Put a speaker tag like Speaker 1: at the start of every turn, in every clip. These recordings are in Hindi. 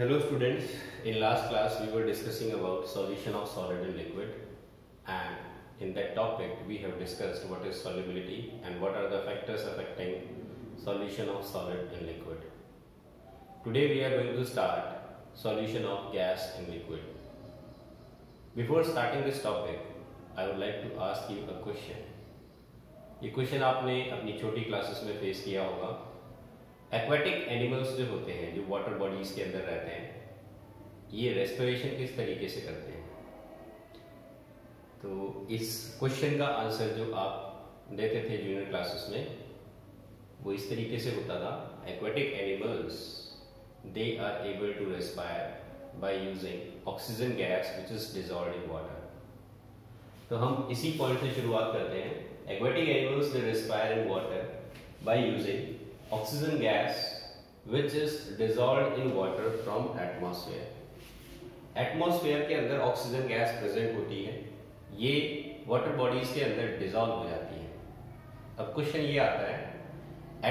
Speaker 1: Hello students, in last class we were discussing about solution of solid and liquid, and in that topic we have discussed what is solubility and what are the factors affecting solution of solid and liquid. Today we are going to start solution of gas and liquid. Before starting this topic, I would like to ask you a question. ये क्वेश्चन आपने अपनी छोटी क्लासेस में फेस किया होगा। एक्वेटिक एनिमल्स जो होते हैं, जो वाटर बॉडीज के अंदर रहते हैं, ये रेस्पिरेशन किस तरीके से करते हैं? तो इस क्वेश्चन का आंसर जो आप देते थे जूनियर क्लासेस में, वो इस तरीके से होता था। Aquatic animals they are able to respire by using oxygen gas which is dissolved in water. तो हम इसी पॉइंट से शुरुआत करते हैं। Aquatic animals they respire in water by using oxygen gas which is dissolved in water from atmosphere. Atmosphere के अंदर ऑक्सीजन गैस प्रेजेंट होती है, ये वाटर बॉडीज के अंदर डिसॉल्व हो जाती है। अब क्वेश्चन ये आता है,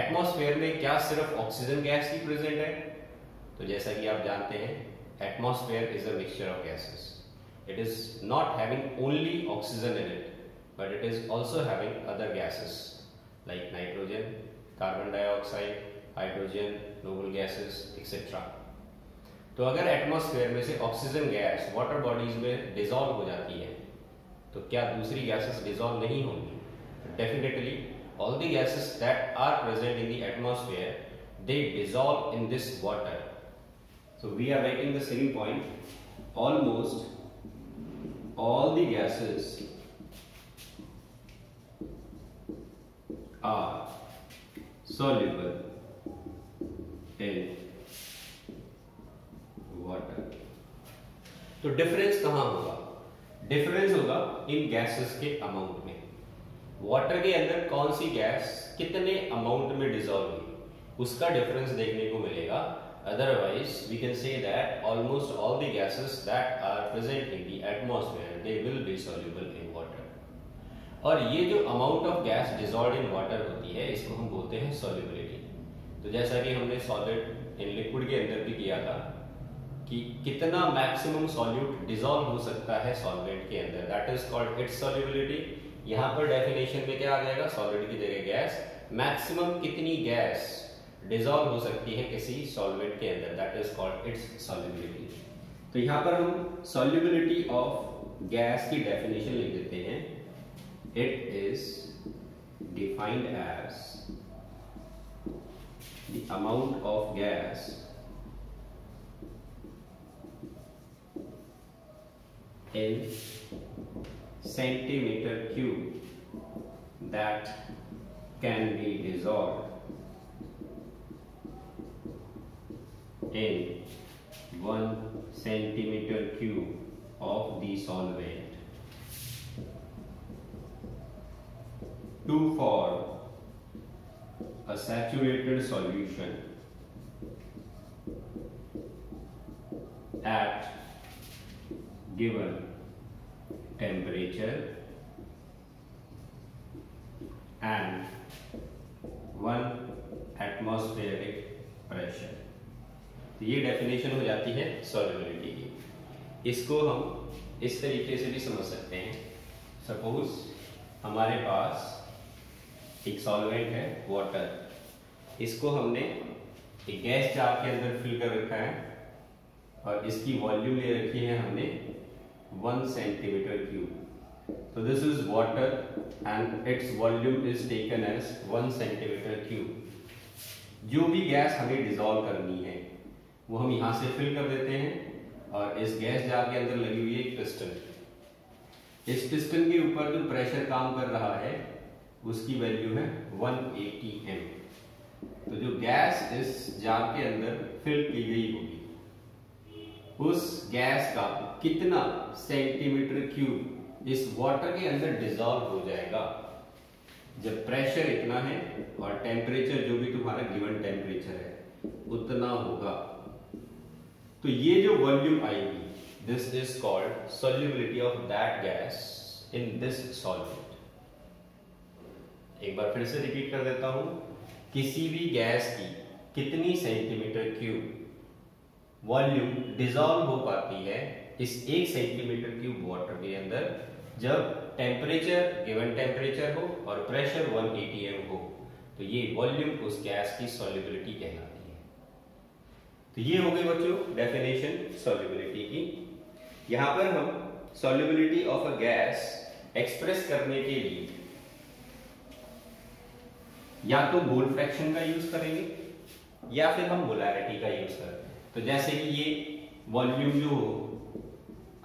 Speaker 1: एटमॉस्फेयर में क्या सिर्फ ऑक्सीजन गैस ही प्रेजेंट है? तो जैसा कि आप जानते हैं, atmosphere is a mixture of gases. It is not having only oxygen in it, but it is also having other gases like nitrogen, carbon dioxide, hydrogen, noble gases etcetera. तो अगर एटमॉस्फेयर में से ऑक्सीजन गैस वाटर बॉडीज में डिसॉल्व हो जाती है, तो क्या दूसरी गैसेस डिसॉल्व नहीं होंगी? Definitely all the gases that are present in the atmosphere they dissolve in this water. So we are writing the second point, almost all the gases are soluble in water। तो डिफरेंस कहां होगा? डिफरेंस होगा इन गैसेस के अमाउंट में। वाटर के अंदर कौन सी गैस कितने अमाउंट में डिसॉल्व हुई, उसका डिफरेंस देखने को मिलेगा। Otherwise we can say that almost all the gases that are present in the atmosphere they will be soluble in water. और ये जो amount of gas dissolved in water होती है, इसको हम बोलते हैं सॉल्युबिलिटी। तो जैसा कि हमने सॉलिड इन लिक्विड के अंदर भी किया था कि कितना मैक्सिमम सॉल्यूट डिसॉल्व हो सकता है सॉल्वेंट के अंदर, that is called its solubility. यहाँ पर डेफिनेशन में क्या आ जाएगा? सॉलिड की जगह गैस। मैक्सिमम कितनी गैस डिसॉल्व हो सकती है किसी सॉल्वेंट के अंदर, that is called its solubility. तो यहाँ पर हम सॉल्युबिलिटी ऑफ गैस की डेफिनेशन लिख देते हैं। It is defined as the amount of gas in centimeter cube that can be dissolved in 1 centimeter cube of the solvent to form a saturated solution at given temperature and 1 atmospheric pressure। तो ये डेफिनेशन हो जाती है सॉल्युबिलिटी की। इसको हम इस तरीके से भी समझ सकते हैं। सपोज हमारे पास एक सॉल्वेंट है वाटर, इसको हमने एक गैस जार के अंदर फिल कर रखा है और इसकी वॉल्यूम ले रखी है हमने 1 सेंटीमीटर क्यूब। तो this is water and its volume is taken as 1 centimetre cube. जो भी गैस हमें डिसॉल्व करनी है वो हम यहां से फिल कर देते हैं और इस गैस जार के अंदर लगी हुई है एक पिस्टन। इस पिस्टन के ऊपर जो प्रेशर काम कर रहा है उसकी वैल्यू है 180 m। तो जो गैस इस जार के अंदर फिल की गई होगी, उस गैस का कितना सेंटीमीटर क्यूब इस वाटर के अंदर डिसॉल्व हो जाएगा जब प्रेशर इतना है और टेम्परेचर जो भी तुम्हारा गिवन टेम्परेचर है उतना होगा। तो ये जो वॉल्यूम आएगी, this is called solubility of that gas in this solvent. एक बार फिर से रिपीट कर देता हूं, किसी भी गैस की कितनी सेंटीमीटर क्यूब वॉल्यूम डिसॉल्व हो पाती है इस 1 सेंटीमीटर क्यूब वाटर के अंदर जब टेम्परेचर गिवन टेम्परेचर हो और प्रेशर 1 atm हो, तो ये वॉल्यूम उस गैस की सॉल्युबिलिटी कहलाती है। तो ये हो गई बच्चों डेफिनेशन सॉल्युबिलिटी की। यहां पर हम solubility of a gas express करने के लिए या तो मोल फ्रैक्शन का यूज करेंगे या फिर हम मोलैरिटी का यूज करते हैं। तो जैसे कि ये वॉल्यूम जो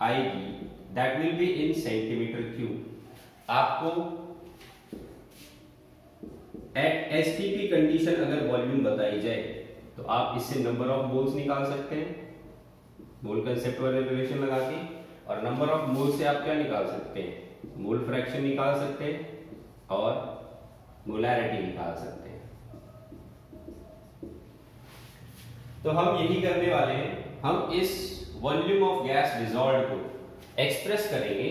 Speaker 1: आएगी that will be in centimetre cube. आपको एट एसटीपी कंडीशन अगर वॉल्यूम बताई जाए तो आप इससे नंबर ऑफ मोल्स निकाल सकते हैं, मोल कंसेप्ट वाले रिलेशन लगा के, और नंबर ऑफ मोल से आप क्या निकाल सकते हैं, मोल फ्रैक्शन निकाल सकते हैं और मोलैरिटी निकाल सकते हैं। तो हम यही करने वाले हैं, हम इस वॉल्यूम ऑफ गैस डिसॉल्व्ड को एक्सप्रेस करेंगे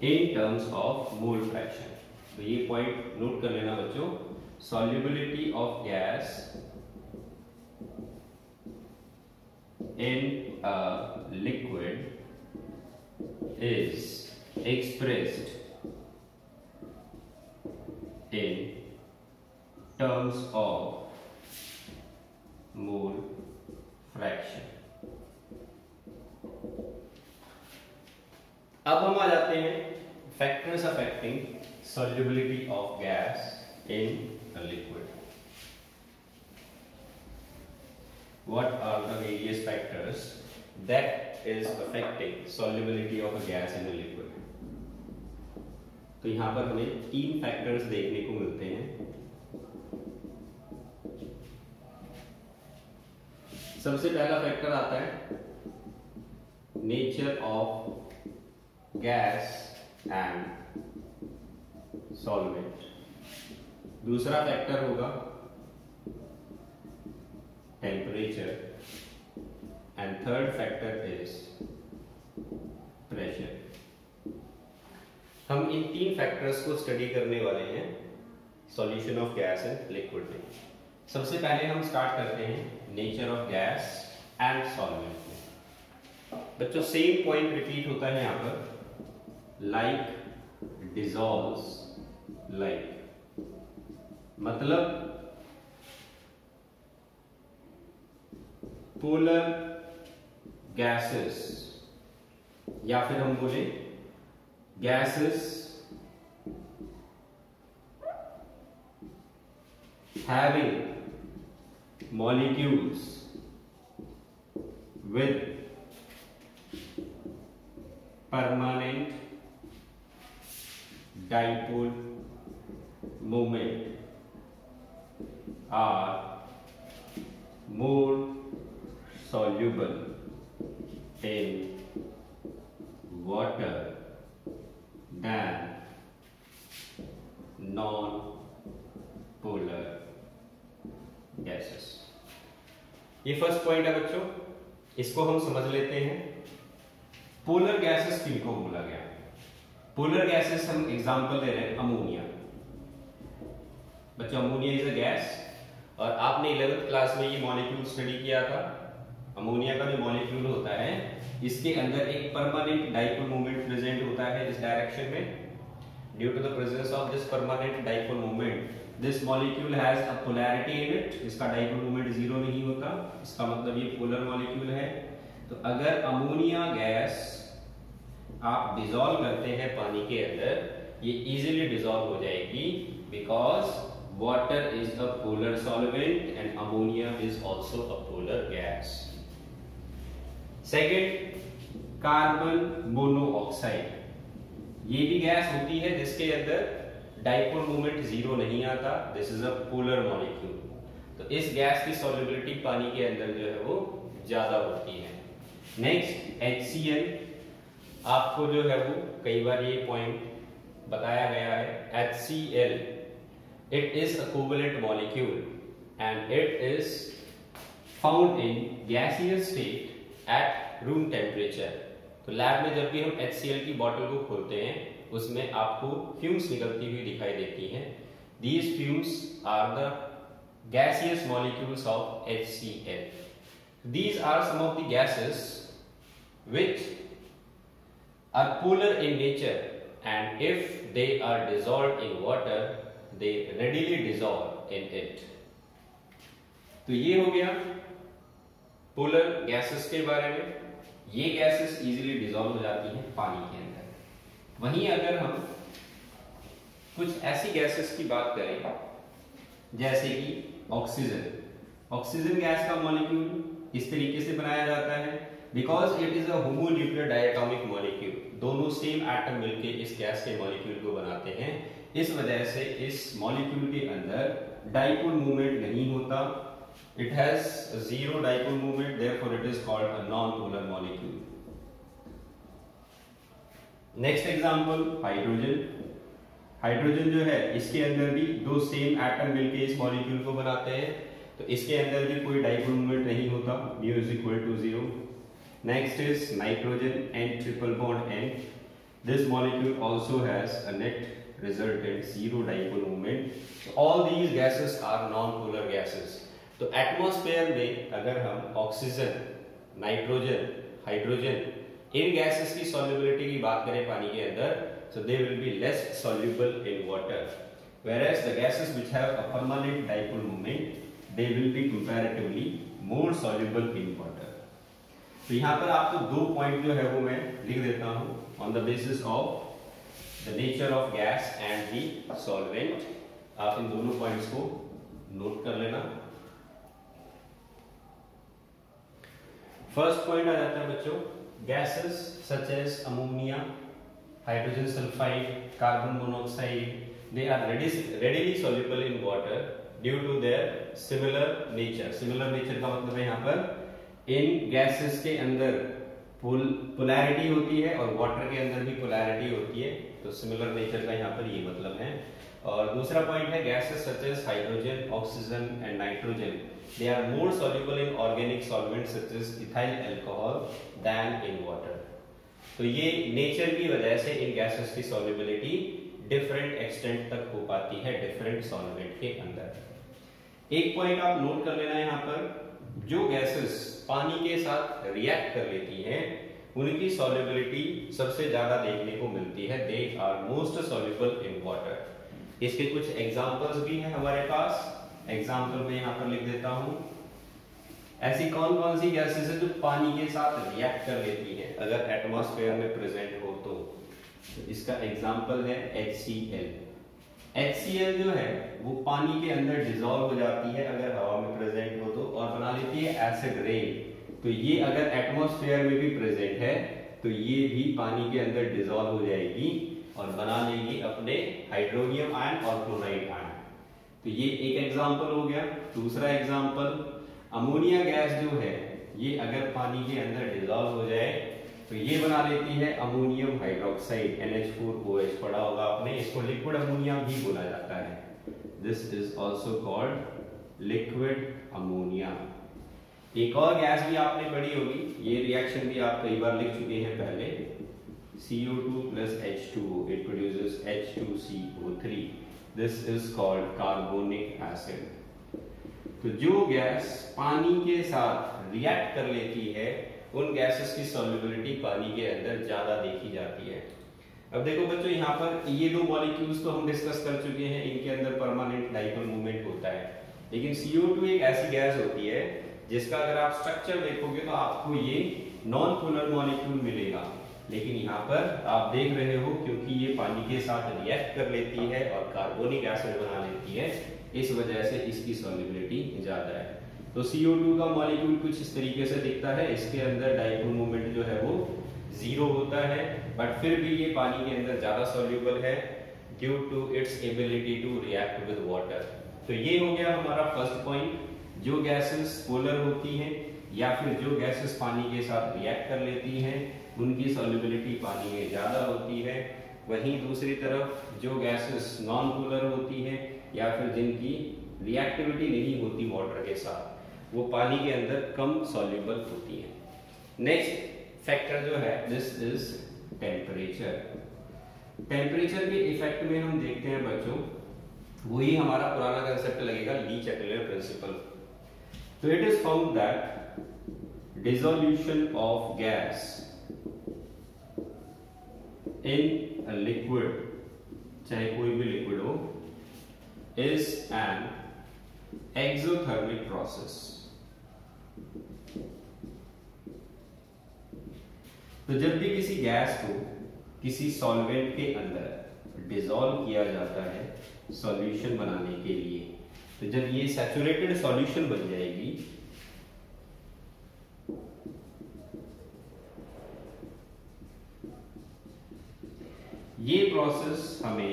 Speaker 1: in terms of mole fraction. तो ये पॉइंट नोट कर लेना बच्चों, solubility of gas in a liquid is expressed in terms of mole fraction। अब हम आ जाते हैं factors affecting solubility of gas in a liquid। What are the various factors that is affecting solubility of a gas in a liquid? तो यहां पर हमें 3 फैक्टर्स देखने को मिलते हैं। सबसे पहला फैक्टर आता है nature of gas and solvent. दूसरा फैक्टर होगा temperature and third factor is pressure. हम इन 3 फैक्टर्स को स्टडी करने वाले हैं solution of gas and liquid में। सबसे पहले हम स्टार्ट करते हैं nature of gas and solvent में। बच्चों सेम पॉइंट रिपीट होता है यहां पर, लाइक डिसॉल्व्स लाइक, मतलब पोलर गैसेस या फिर हम बोले gases having molecules with permanent dipole moment are more soluble in water than non-polar gases। ये फर्स्ट पॉइंट है बच्चों, इसको हम समझ लेते हैं। पोलर गैसेस किनको बोला गया? पोलर गैसेस हम एग्जांपल दे रहे हैं अमोनिया। बच्चों अमोनिया इज अ गैस, और आपने 11th क्लास में ये मॉलिक्यूल स्टडी किया था। अमोनिया का जो मॉलिक्यूल होता है इसके अंदर एक परमानेंट डाइपोल मोमेंट प्रेजेंट होता है इस डायरेक्शन में। Due to the presence of this permanent dipole moment this molecule has a polarity in it. इसका डाइपोल मोमेंट 0 नहीं होता, इसका मतलब ये पोलर मॉलिक्यूल है। तो अगर अमोनिया गैस आप डिसॉल्व करते हैं पानी के अंदर, ये इजीली डिसॉल्व हो जाएगी because water is a polar solvent and ammonia is also a polar gas। Second, carbon monoxide, ये भी गैस होती है जिसके अंदर डाइपोल मोमेंट 0 नहीं आता। This is a polar molecule. तो इस गैस की सॉल्युबिलिटी पानी के अंदर जो है वो ज्यादा होती है। नेक्स्ट HCl, आपको जो है वो कई बार ये पॉइंट बताया गया है। HCl it is a covalent molecule and it is found in gaseous state at room temperature। तो लैब में जब भी हम HCl की बोतल को खोलते हैं उसमें आपको फ्यूम्स निकलती हुई दिखाई देती हैं। These fumes are the gaseous molecules of HCl। These are some of the gases which are polar in nature, and if they are dissolved in water, they readily dissolve in it. तो ये हो गया पोलर गैसेस के बारे में। ये गैसेस इजीली डिसॉल्व हो जाती हैं पानी के अंदर। वहीं अगर हम कुछ ऐसी गैसेस की बात करें जैसे कि ऑक्सीजन, ऑक्सीजन गैस का मॉलिक्यूल इस तरीके से बनाया जाता है because it is a homonuclear diatomic molecule. दोनों सेम एटम मिलके इस गैस के मॉलिक्यूल को बनाते हैं। इस वजह से इस मॉलिक्यूल के अंदर डाइपोल मूवमेंट नहीं होता। It has zero dipole movement, therefore it is called a non polar molecule. Next example hydrogen. Hydrogen जो है इसके अंदर भी दो सेम एटम मिलके इस मॉलिक्यूल को बनाते हैं, तो इसके अंदर भी कोई डाइपोल मूवमेंट नहीं होता, mu is equal to 0। Next is nitrogen, N triple bond N। This molecule also has a net resultant zero dipole movement. So all these gases are non-polar gases। तो एटमॉस्फेयर में अगर हम ऑक्सीजन, नाइट्रोजन, हाइड्रोजन इन गैसेस की सॉल्युबिलिटी की बात करें पानी के अंदर, so they will be less soluble in water, whereas the gases which have a permanent dipole moment, they will be comparatively more soluble in water। तो यहाँ पर आपको दो पॉइंट जो है वो मैं लिख देता हूँ on the basis of the nature of gas and the solvent। आप इन दोनों पॉइंट्स को नोट कर लेना। फर्स्ट पॉइंट आ जाता है बच्चों, gases such as ammonia, hydrogen sulfide, carbon monoxide, they are readily soluble in water due to their similar nature। similar nature का मतलब है यहाँ पर इन गैसेस के अंदर पोलैरिटी होती है और वाटर के अंदर भी पोलैरिटी होती है, तो सिमिलर नेचर का यहाँ पर ये मतलब है। और दूसरा पॉइंट है gases such as hydrogen, oxygen and nitrogen, they are more soluble in organic solvents such as ethyl alcohol than in water। तो ये नेचर की वजह से इन गैसेस की सॉल्युबिलिटी डिफरेंट एक्सटेंट तक हो पाती है डिफरेंट सॉल्वेंट के अंदर। एक पॉइंट आप नोट कर लेना यहाँ पर, जो गैसेस पानी के साथ रिएक्ट कर लेती हैं उनकी सॉल्युबिलिटी सबसे ज्यादा देखने को मिलती है, they are most soluble in water. इसके कुछ एग्जांपल्स भी हैं हमारे पास, एग्जांपल में यहाँ पर लिख देता हूं। ऐसी कौन कौन सी गैसेस है जो पानी के साथ रिएक्ट कर लेती है अगर एटमॉस्फेयर में प्रेजेंट हो तो इसका एग्जांपल है HCl। HCl जो है वो पानी के अंदर डिसॉल्व हो जाती है अगर हवा में प्रेजेंट हो तो, और बना लेती है एसिड रेन। तो ये अगर एटमॉस्फेयर में भी प्रेजेंट है तो ये भी पानी के अंदर डिसॉल्व हो जाएगी और बना लेगी अपने हाइड्रोनियम आयन और क्लोराइड आयन। तो ये एक एग्जांपल हो गया। दूसरा एग्जांपल, अमोनिया गैस जो है ये अगर पानी के अंदर डिसॉल्व हो जाए तो ये बना लेती है अमोनियम हाइड्रोक्साइड, NH4OH पढ़ा होगा आपने, इसको लिक्विड अमोनिया भी बोला जाता है। This is also called liquid ammonia. एक और गैस भी आपने पढ़ी होगी, ये रिएक्शन भी आप कई बार लिख चुके हैं पहले, CO2 plus H2O, it produces H2CO3। This is called carbonic acid। तो जो गैस पानी के साथ रिएक्ट कर लेती है उन गैसेस की सॉल्युबिलिटी पानी के अंदर ज्यादा देखी जाती है। अब देखो बच्चों, यहाँ पर ये दो मॉलिक्यूल्स तो हम डिस्कस कर चुके हैं, इनके अंदर परमानेंट डाइपोल मूवमेंट होता है, लेकिन CO2 एक ऐसी गैस होती है जिसका अगर आप स्ट्रक्चर देखोगे तो आपको ये नॉन पोलर मॉलिक्यूल मिलेगा, लेकिन यहाँ पर आप देख रहे हो क्योंकि ये पानी के साथ रिएक्ट कर लेती है और कार्बोनिक एसिड बना लेती है, इस वजह से इसकी सॉल्युबिलिटी ज्यादा है। तो CO2 का मॉलिक्यूल कुछ इस तरीके से दिखता है, इसके अंदर डाइपोल मोमेंट जो है वो 0 होता है, बट फिर भी ये पानी के अंदर ज्यादा सॉल्युबल है due to its ability to react with water. तो ये हो गया हमारा फर्स्ट पॉइंट, जो गैसेस पोलर होती हैं या फिर जो गैसेस पानी के साथ रिएक्ट कर लेती हैं उनकी सॉल्युबिलिटी पानी में ज्यादा होती है। वहीं दूसरी तरफ जो गैसेस नॉन पोलर होती हैं या फिर जिनकी रिएक्टिविटी नहीं होती वाटर के साथ, वो पानी के अंदर कम सॉल्युबल होती है। नेक्स्ट फैक्टर जो है दिस इज टेम्परेचर। टेम्परेचर के इफेक्ट में हम देखते हैं बच्चों, वही हमारा पुराना कंसेप्ट लगेगा, ली चैटलियर प्रिंसिपल। तो it is found that dissolution of gas in a liquid, चाहे कोई भी लिक्विड हो, is an exothermic process. तो जब भी किसी गैस को किसी सॉल्वेंट के अंदर डिसॉल्व किया जाता है सॉल्यूशन बनाने के लिए, तो जब ये सैचुरेटेड सॉल्यूशन बन जाएगी, ये प्रोसेस हमें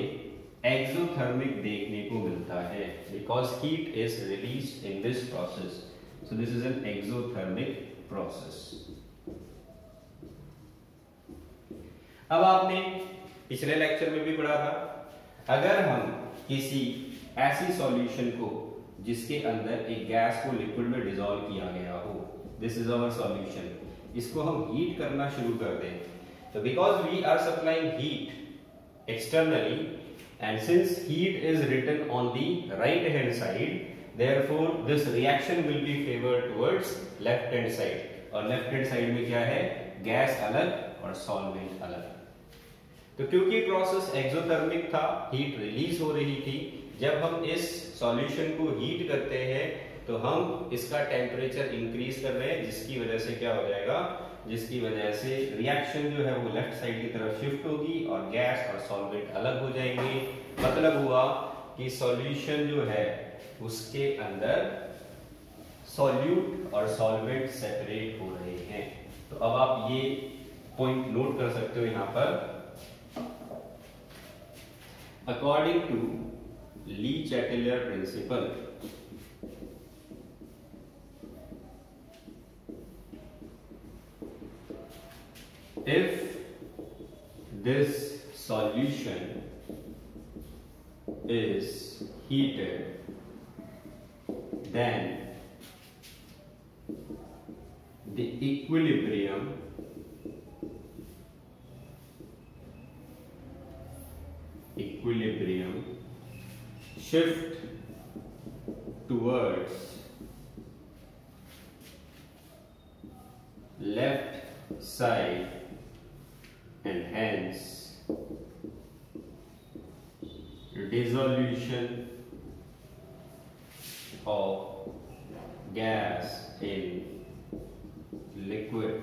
Speaker 1: एक्सोथर्मिक देखने को मिलता है because heat is released in this process. So this is an exothermic process. अब आपने पिछले लेक्चर में भी पढ़ा था, अगर हम किसी ऐसी सॉल्यूशन को जिसके अंदर एक गैस को लिक्विड में डिसॉल्व किया गया हो, दिस इज आवर सॉल्यूशन, इसको हम हीट करना शुरू कर दें, तो because we are supplying heat externally and since heat is written on the right hand side, therefore this reaction will be favored towards left hand side. और left hand side में क्या है, गैस अलग और सॉल्वेंट अलग. तो क्योंकि प्रोसेस एक्सोथर्मिक था, हीट रिलीज हो रही थी, जब हम इस सॉल्यूशन को हीट करते हैं तो हम इसका टेम्परेचर इंक्रीज कर रहे हैं, जिसकी वजह से क्या हो जाएगा, जिसकी वजह से रिएक्शन जो है वो लेफ्ट साइड की तरफ शिफ्ट होगी और गैस और सॉल्वेंट अलग हो जाएंगे. मतलब हुआ कि सॉल्यूशन जो है उसके अंदर सॉल्यूट और सॉल्वेंट सेपरेट हो रहे हैं. तो अब आप ये पॉइंट नोट कर सकते हो यहां पर. According to Le Chatelier principle, if this solution is heated, then the equilibrium shift towards left side and hence dissolution of gas in liquid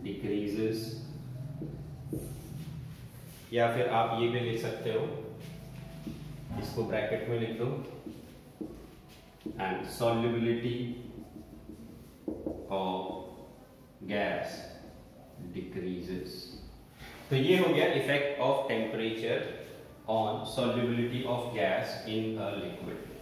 Speaker 1: decreases. या फिर आप ये भी लिख सकते हो, इसको ब्रैकेट में लिख दो, and solubility of gas decreases. तो ये हो गया effect of temperature on solubility of gas in a liquid.